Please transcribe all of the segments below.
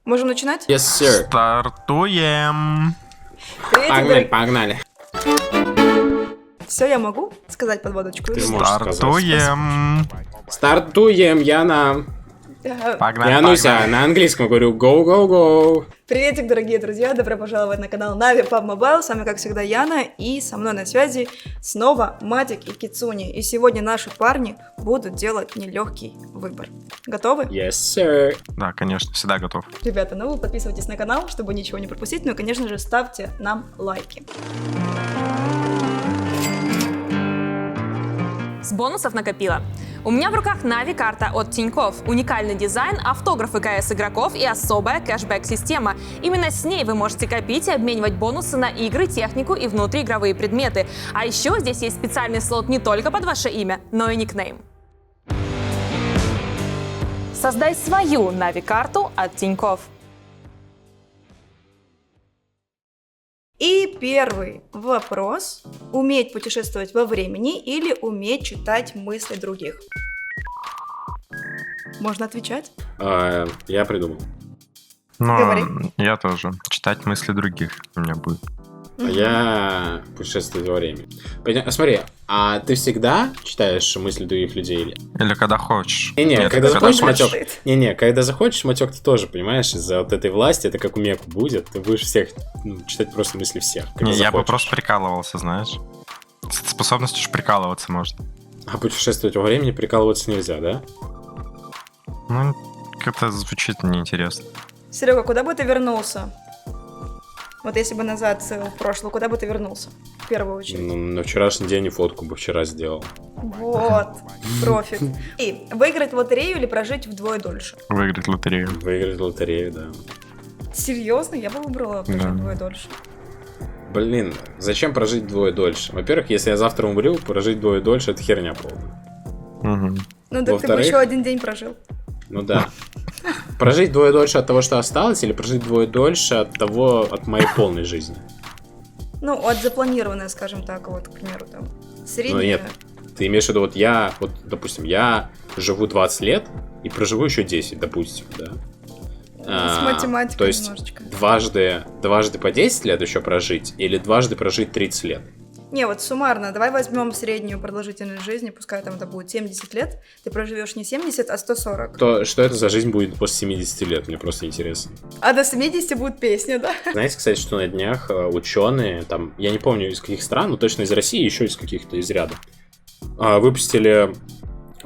Можем начинать? Yes, sir. Стартуем. Погнали. Все, я могу сказать подводочку? Ты можешь сказать. Стартуем. Яна. Погнали, Януся, погнали. на английском говорю go, go, go. Приветик, дорогие друзья, добро пожаловать на канал Navi PUBG Mobile. С вами, как всегда, Яна, и со мной на связи снова Матик и Кицуни. И сегодня наши парни будут делать нелегкий выбор. Готовы? Yes, sir. Да, конечно, всегда готов. Ребята, ну вы подписывайтесь на канал, чтобы ничего не пропустить, ну и, конечно же, ставьте нам лайки. С бонусов накопила. У меня в руках Нави карта от Тинькофф. Уникальный дизайн, автографы КС игроков и особая кэшбэк-система. Именно с ней вы можете копить и обменивать бонусы на игры, технику и внутриигровые предметы. А еще здесь есть специальный слот не только под ваше имя, но и никнейм. Создай свою Нави карту от Тинькофф. И первый вопрос. Уметь путешествовать во времени или уметь читать мысли других? Можно отвечать? Я придумал. Говори. Я тоже. Читать мысли других у меня будет. А я путешествую во времени. Смотри, а ты всегда читаешь мысли других людей? Или когда хочешь. Не-не, Нет, когда захочешь, хочешь. Матёк. Не-не, когда захочешь, Матёк, ты тоже, понимаешь, из-за вот этой власти, это как у Меку будет, ты будешь всех, читать просто мысли всех. Когда Не, я бы захочешь. просто прикалывался, знаешь. С этой способностью же прикалываться можно. А путешествовать во времени прикалываться нельзя, да? Ну, как-то звучит неинтересно. Серега, куда бы ты вернулся? Вот если бы назад в прошлое, куда бы ты вернулся? В первую очередь. Ну, на вчерашний день и фотку бы вчера сделал. Вот, профит. И выиграть в лотерею или прожить вдвое дольше? Выиграть лотерею. Выиграть лотерею, да. Серьезно? Я бы выбрала прожить Да. вдвое дольше. Блин, зачем прожить вдвое дольше? Во-первых, если я завтра умру, прожить вдвое дольше — это херня полная. Угу. Ну так ты бы Во-вторых- еще один день прожил. Ну да. Прожить вдвое дольше от того, что осталось, или прожить вдвое дольше от моей полной жизни? Ну, от запланированной, скажем так, вот, к примеру, там, средняя. Ну нет, ты имеешь в виду, допустим, я живу 20 лет и проживу еще 10, допустим, да? С математикой То есть немножечко. дважды по 10 лет еще прожить, или дважды прожить 30 лет? Не, вот суммарно, давай возьмем среднюю продолжительность жизни, пускай там это будет 70 лет, ты проживешь не 70, а 140. Что это за жизнь будет после 70 лет? Мне просто интересно. А до 70 будет песня, да? Знаете, кстати, что на днях ученые, там, я не помню из каких стран, но точно из России, еще из каких-то из ряда, выпустили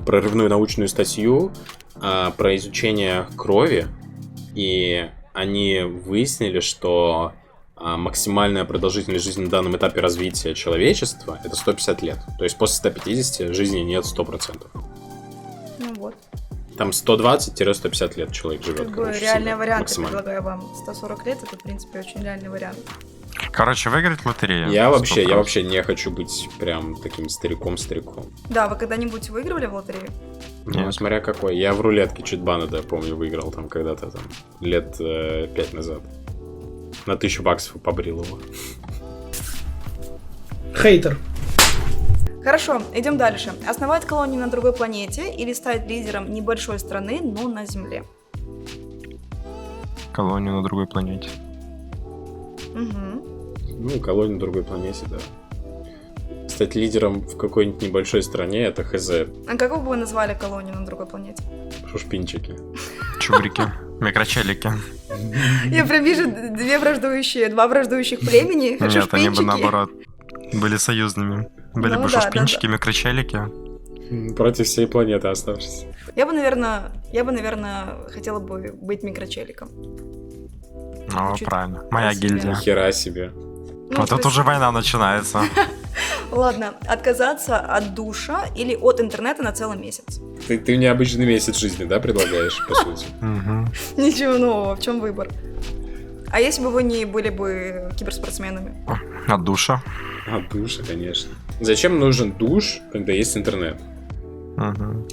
прорывную научную статью про изучение крови, и они выяснили, что максимальная продолжительность жизни на данном этапе развития человечества — это 150 лет. То есть после 150 жизни нет 100%. Ну вот. Там 120-150 лет человек живет. Как бы короче, реальный всегда, вариант, я максимально. предлагаю вам 140 лет, это, в принципе, очень реальный вариант. Короче, выиграть лотерею. Я 100%. вообще не хочу быть прям таким стариком-стариком. Да, вы когда-нибудь выигрывали в лотерею? Ну, Нет. смотря какой. Я в рулетке читбана, да, помню, выиграл там когда-то, там, лет 5 назад. На 1000 баксов побрил его. Хейтер. Хорошо, идем дальше. Основать колонию на другой планете или стать лидером небольшой страны, но на Земле? Колонию на другой планете. Угу. Ну, колонию на другой планете, да. Стать лидером в какой-нибудь небольшой стране — это хз. А как вы бы назвали колонию на другой планете? Шушпинчики. Чубрики. Микрочелики. Я прям вижу два враждующих племени. Нет, они бы шушпинчики. наоборот были союзными. Были Ну бы да, шушпинчики, микрочелики. Против всей планеты оставшись. Я бы, наверное, хотела бы быть микрочеликом. Ну, Звучит правильно. Моя красиво. гильдия. Хера себе. Ну, Вот то тут есть- уже война начинается. Ладно, отказаться от душа или от интернета на целый месяц. Ты необычный месяц жизни, да, предлагаешь, по сути? Мгм. Ничего нового, в чем выбор? А если бы вы не были бы киберспортсменами? От душа. А, душа, конечно. Зачем нужен душ, когда есть интернет? Мгм.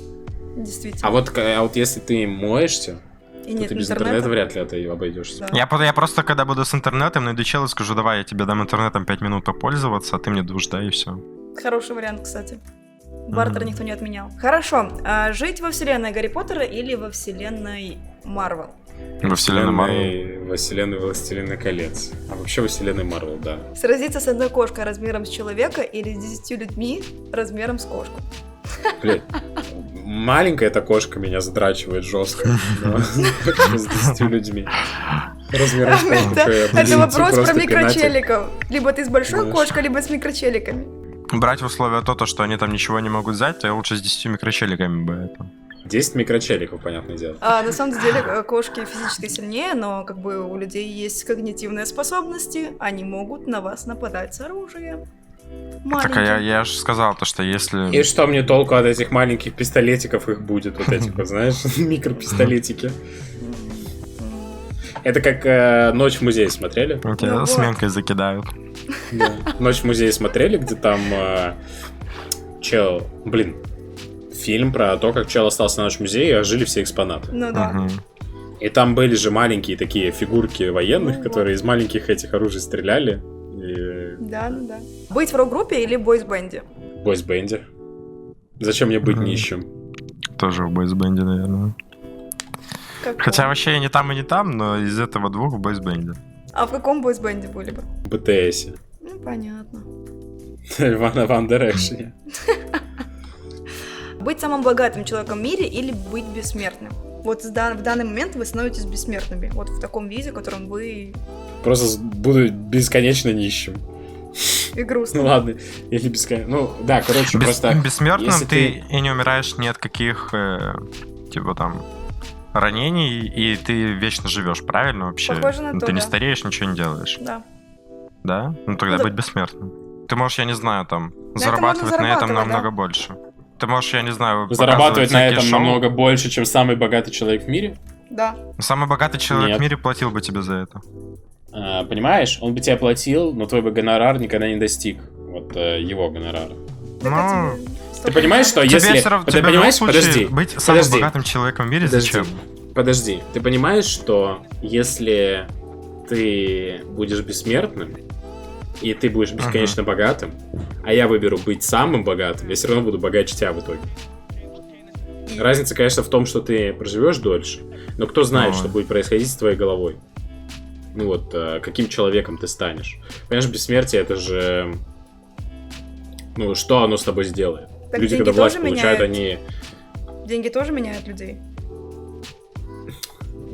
Действительно. А вот если ты моешься, И то нет ты без интернета. интернета вряд ли это обойдешься. Да. Я просто, когда буду с интернетом, найду чела и скажу, давай я тебе дам интернетом 5 минут попользоваться, а ты мне душ, да, и все. Хороший вариант, кстати. Бартер Мгм. никто не отменял. Хорошо. Жить во вселенной Гарри Поттера или во вселенной Марвел? Во вселенной Марвел. Во вселенной «Властелина колец». А вообще во вселенной Марвел, да. Сразиться с одной кошкой размером с человека или с 10 людьми размером с кошку. Блядь, маленькая эта кошка меня задрачивает жестко. Но с 10 людьми. Размером с кошкой. Это вопрос про микрочеликов. Либо ты с большой кошкой, либо с микрочеликами. Брать в условия то, что они там ничего не могут взять, то я лучше с 10 микрочеликами бы это. 10 микрочеликов, понятное дело. На самом деле кошки физически сильнее, но как бы у людей есть когнитивные способности, они могут на вас нападать с оружием. Так, а я же сказал то, что если... И что мне толку от этих маленьких пистолетиков их будет, вот этих вот, знаешь, микропистолетики. Это как «Ночь в музее» смотрели? Тебя сменкой закидают. Да. «Ночь в музее» смотрели, где там чел... Блин, фильм про то, как чел остался на ночь в музее, и ожили все экспонаты. Ну да. И там были же маленькие такие фигурки военных, которые из маленьких этих оружий стреляли. Да, ну да. Быть в рок-группе или в бойсбенде? В бойсбенде. Зачем мне быть нищим? Тоже в бойсбенде, наверное. Хотя вообще я не там и не там, но из этого двух в бойсбенде. А в каком бойсбенде были бы? В БТСе. Ну, понятно. One Direction. Быть самым богатым человеком в мире или быть бессмертным? Вот в данный момент вы становитесь бессмертными. Вот в таком виде, в котором вы... Просто буду бесконечно нищим. И грустным. Ну ладно, или бесконечно... Ну да, короче, просто... Бессмертным ты и не умираешь ни от каких, типа там, ранений, и ты вечно живешь, правильно вообще? Похоже на то, ты не да. стареешь, ничего не делаешь. Да. Да? Ну тогда Да. быть бессмертным. Ты можешь, я не знаю, там, На зарабатывать это можно на этом зарабатывать, намного да. больше. Ты можешь, я не знаю, Зарабатывать показывать на всякие этом шоу. намного больше, чем самый богатый человек в мире? Да. Самый богатый человек Нет. в мире платил бы тебе за это. Понимаешь? Он бы тебя платил, но твой бы гонорар никогда не достиг вот его гонорара. Ну, Ты понимаешь, что тебе если... все равно, Ты тебе в любом понимаешь? случае Подожди. быть самым Подожди. богатым человеком в мире Подожди. зачем? Подожди. Ты понимаешь, что если ты будешь бессмертным, и ты будешь бесконечно богатым, а я выберу быть самым богатым, я все равно буду богаче тебя в итоге. Разница, конечно, в том, что ты проживешь дольше, но кто знает, что будет происходить с твоей головой. Ну вот, каким человеком ты станешь. Понимаешь, бессмертие, это же... Ну, что оно с тобой сделает? Так Люди, деньги когда власть тоже получают, меняют. они... Деньги тоже меняют людей.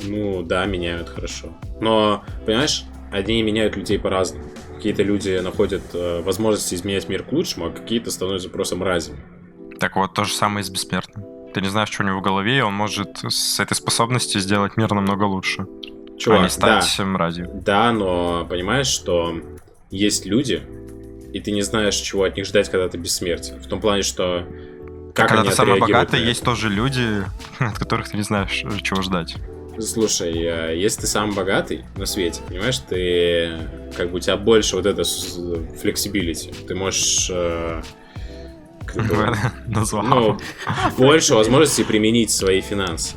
Ну, да, меняют, хорошо. Но, понимаешь, одни меняют людей по-разному. Какие-то люди находят возможности изменять мир к лучшему, а какие-то становятся просто мразями. Так вот, то же самое и с бессмертным. Ты не знаешь, что у него в голове, и он может с этой способностью сделать мир намного лучше. Чувак, а не стать мразью. Да, но понимаешь, что есть люди, и ты не знаешь, чего от них ждать, когда ты бессмертен. В том плане, что... Как Когда они ты самый отреагируют богатый, на есть тоже люди, от которых ты не знаешь, чего ждать. это? Слушай, если ты самый богатый на свете, понимаешь, ты... Как бы у тебя больше вот это флексибилити. Ты можешь... как бы, Назвал. ну, больше возможностей применить свои финансы.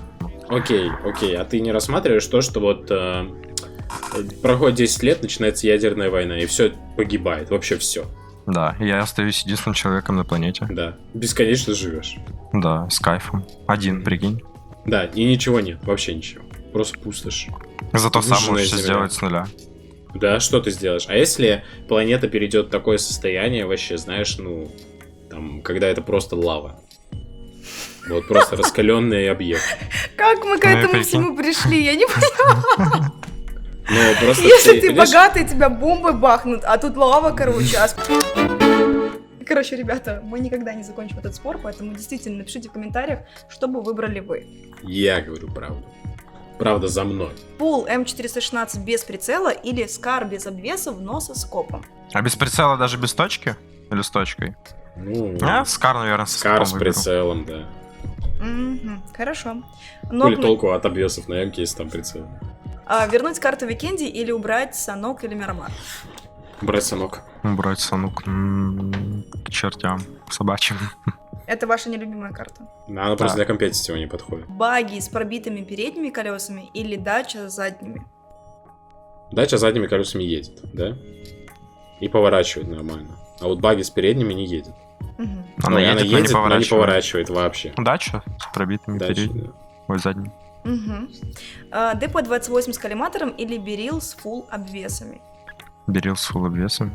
Окей, а ты не рассматриваешь то, что вот проходит 10 лет, начинается ядерная война, и все погибает, вообще все. Да, я остаюсь единственным человеком на планете. Да, бесконечно живешь. Да, с кайфом. Один, прикинь. Да, и ничего нет, вообще ничего. Просто пустошь. Зато сам Выжженная можешь земля. сделать с нуля. Да, что ты сделаешь? А если планета перейдет в такое состояние, вообще, знаешь, ну, там, когда это просто лава. Вот просто раскаленный объект. Как мы к Ну, я этому прикинь. всему пришли? Я не понимаю. Ну, просто Если ты понимаешь, богатый, тебя бомбы бахнут, а тут лава, короче. Короче, ребята, мы никогда не закончим этот спор, поэтому действительно напишите в комментариях, что бы выбрали вы. я говорю правду. Правда за мной. Пул М416 без прицела или Скар без обвеса в нососкопом? А без прицела даже без точки? Или с точкой? Ну, Скар, наверное, со Скар с скопом выберу. прицелом, да. Хорошо. Хули толку от обвесов на М-ке, если там прицел. Вернуть карту Викенди или убрать Санок или Мирамар? Брать санок. Убрать санук. К чертям собачьим. Это ваша нелюбимая карта. Она просто для компетитива не подходит. Баги с пробитыми передними колесами или дача с задними? Дача задними колесами едет, да? И поворачивает нормально. А вот баги с передними не едет. Мгм. Она едет, но не но не поворачивает. поворачивает вообще. Дача с пробитыми Дача, передними. да. Ой, задними. Угу. ДП-28 с коллиматором или Берил с фулл обвесами? Берил с фулл обвесами.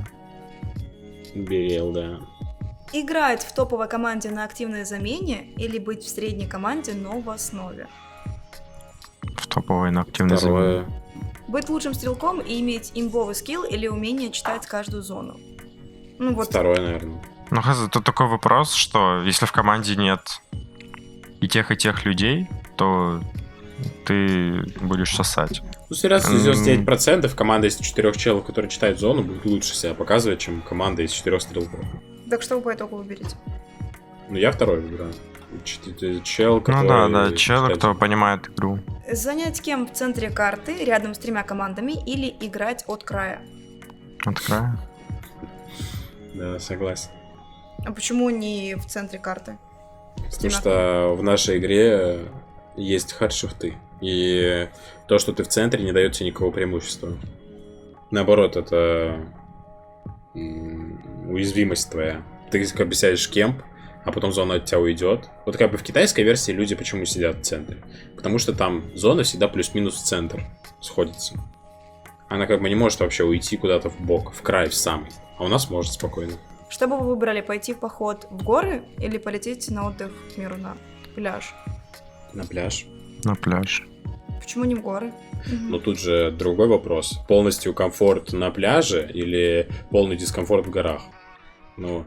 Берил, да. Играть в топовой команде на активной замене или быть в средней команде, но в основе? В топовой на активной замене. Второе. Быть лучшим стрелком и иметь имбовый скилл или умение читать каждую зону? Ну вот. Второе, наверное. Ну, Хаза, тут такой вопрос, что если в команде нет и тех людей, то ты будешь сосать. Ну, с вероятностью 99% команда из 4 челов, которые читают зону, будет лучше себя показывать, чем команда из 4 стрелков. Так что вы по итогу выберете? Ну, я второй выбираю. Чел, Ну который... да, чел, читает кто зону. понимает игру. Занять кем в центре карты, рядом с 3 командами, или играть от края? От края. Да, согласен. А почему не в центре карты? Потому что в нашей игре есть хардшифты. И то, что ты в центре, не дает тебе никакого преимущества. Наоборот, это уязвимость твоя. Ты как бы сядешь кемп, а потом зона от тебя уйдет. Вот как бы в китайской версии люди почему сидят в центре? Потому что там зона всегда плюс-минус в центр сходится. Она как бы не может вообще уйти куда-то в бок, в край, в самый. А у нас может спокойно. Что бы вы выбрали, пойти в поход в горы или полететь на отдых, к примеру, на пляж? На пляж. На пляж. Почему не в горы? Но тут же другой вопрос. Полностью комфорт на пляже или полный дискомфорт в горах? Ну,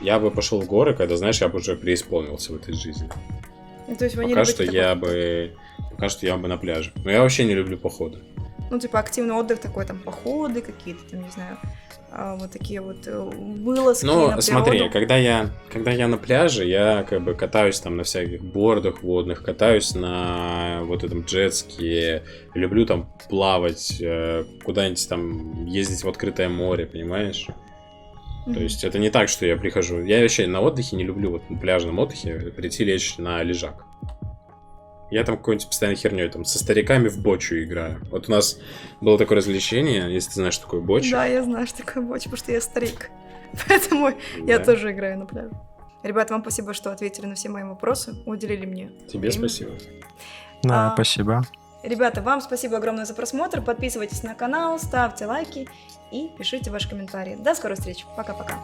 я бы пошел в горы, когда, знаешь, я бы уже преисполнился в этой жизни. То есть вы не Пока любите что такой- я бы на пляже. Но я вообще не люблю походы. Ну, типа активный отдых такой, там, походы какие-то, там, не знаю, вот такие вот вылазки на Но природу. смотри, когда я на пляже, я как бы катаюсь там на всяких бордах водных, катаюсь на вот этом джетске, люблю там плавать, куда-нибудь там ездить в открытое море, понимаешь? Мгм. То есть это не так, что я прихожу. Я вообще на отдыхе не люблю, вот на пляжном отдыхе, прийти лечь на лежак. Я там какой-нибудь постоянной херней, там, со стариками в бочу играю. Вот у нас было такое развлечение, если ты знаешь, что такое боча. Да, я знаю, что такое боч, потому что я старик. Поэтому я Да. тоже играю на пляже. Ребят, вам спасибо, что ответили на все мои вопросы, уделили мне Тебе время. спасибо. Да, А, спасибо. Ребята, вам спасибо огромное за просмотр. Подписывайтесь на канал, ставьте лайки и пишите ваши комментарии. До скорой встречи. Пока-пока.